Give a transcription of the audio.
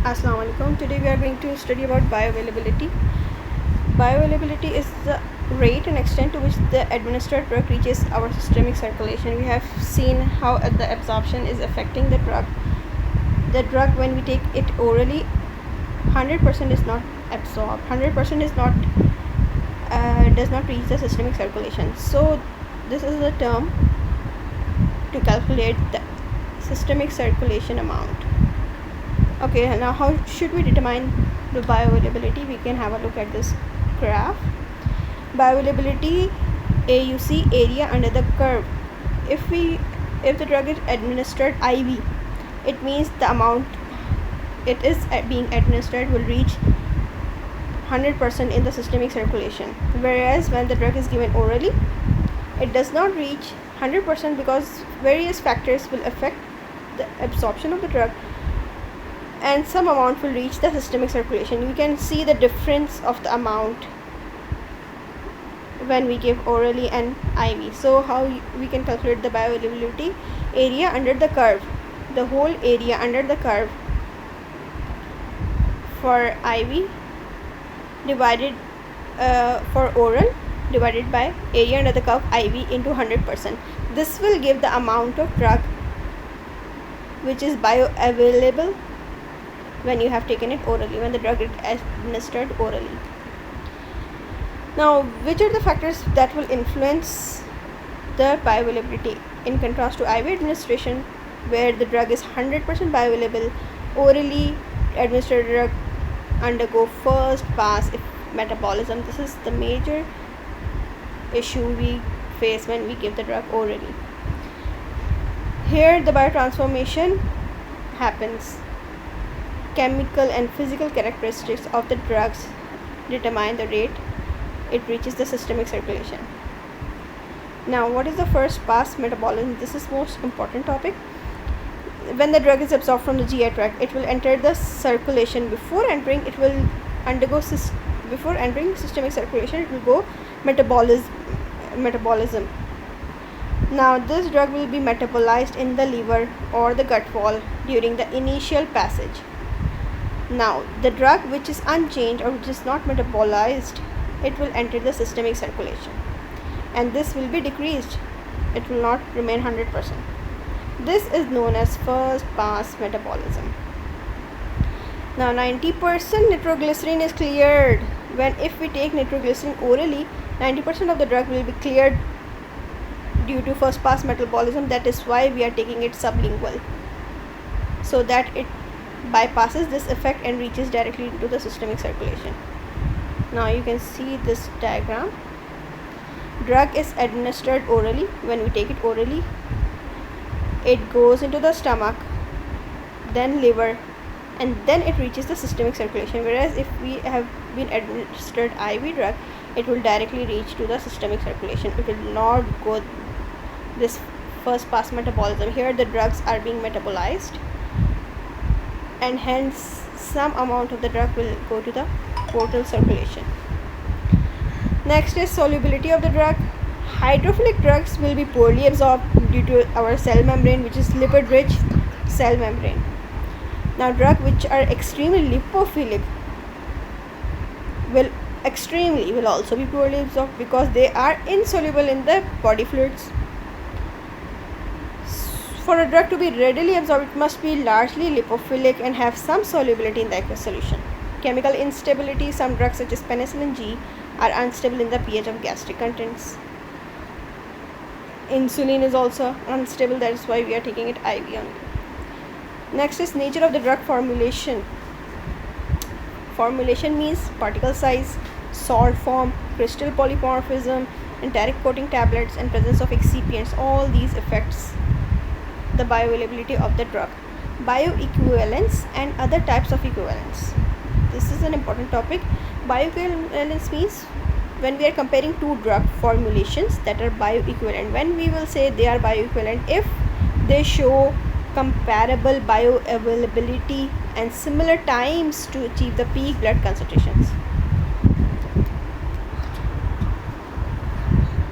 Assalamu alaikum. Today we are going to study about bioavailability. Bioavailability is the rate and extent to which the administered drug reaches our systemic circulation. We have seen how the absorption is affecting the drug. The drug, when we take it orally, 100% is not absorbed. 100% is not does not reach the systemic circulation. So this is the term to calculate the systemic circulation amount. Okay, now how should we determine the bioavailability? We can have a look at this graph. Bioavailability, AUC, area under the curve. If the drug is administered IV, it means the amount it is being administered will reach 100% in the systemic circulation, whereas when the drug is given orally, it does not reach 100% because various factors will affect the absorption of the drug, and some amount will reach the systemic circulation. You can see the difference of the amount when we give orally and IV. So how we can calculate the bioavailability? Area under the curve, the whole area under the curve for IV divided for oral divided by area under the curve IV into 100%. This will give the amount of drug which is bioavailable when you have taken it orally, when the drug is administered orally. Now, which are the factors that will influence the bioavailability? In contrast to IV administration, where the drug is 100% bioavailable, orally administered drug undergo first pass metabolism. This is the major issue we face when we give the drug orally. Here the biotransformation happens. Chemical and physical characteristics of the drugs determine the rate it reaches the systemic circulation. Now, what is the first pass metabolism? This is most important topic. When the drug is absorbed from the GI tract, it will enter the circulation. Before entering systemic circulation, it will go metabolism. Now, this drug will be metabolized in the liver or the gut wall during the initial passage. Now, the drug which is unchanged or which is not metabolized, it will enter the systemic circulation, and this will be decreased. It will not remain 100%. This is known as first pass metabolism. Now, 90% nitroglycerin is cleared. If we take nitroglycerin orally, 90% of the drug will be cleared due to first pass metabolism. That is why we are taking it sublingual, so that it bypasses this effect and reaches directly into the systemic circulation. Now you can see this diagram. Drug is administered orally. When we take it orally, it goes into the stomach, then liver, and then it reaches the systemic circulation. Whereas if we have been administered IV drug, it will directly reach to the systemic circulation. It will not go this first pass metabolism. Here the drugs are being metabolized, and hence some amount of the drug will go to the portal circulation. Next is solubility of the drug. Hydrophilic drugs will be poorly absorbed due to our cell membrane, which is lipid rich cell membrane. Now, drugs which are extremely lipophilic will also be poorly absorbed because they are insoluble in the body fluids. For a drug to be readily absorbed, it must be largely lipophilic and have some solubility in the aqueous solution. Chemical instability. Some drugs such as penicillin G are unstable in the pH of gastric contents. Insulin is also unstable. That is why we are taking it IV only. Next is nature of the drug formulation. Formulation means particle size, salt form, crystal polymorphism, enteric coating tablets, and presence of excipients. All these affects the bioavailability of the drug. Bioequivalence and other types of equivalence. This is an important topic. Bioequivalence means when we are comparing two drug formulations that are bioequivalent. When we will say they are bioequivalent, if they show comparable bioavailability and similar times to achieve the peak blood concentrations.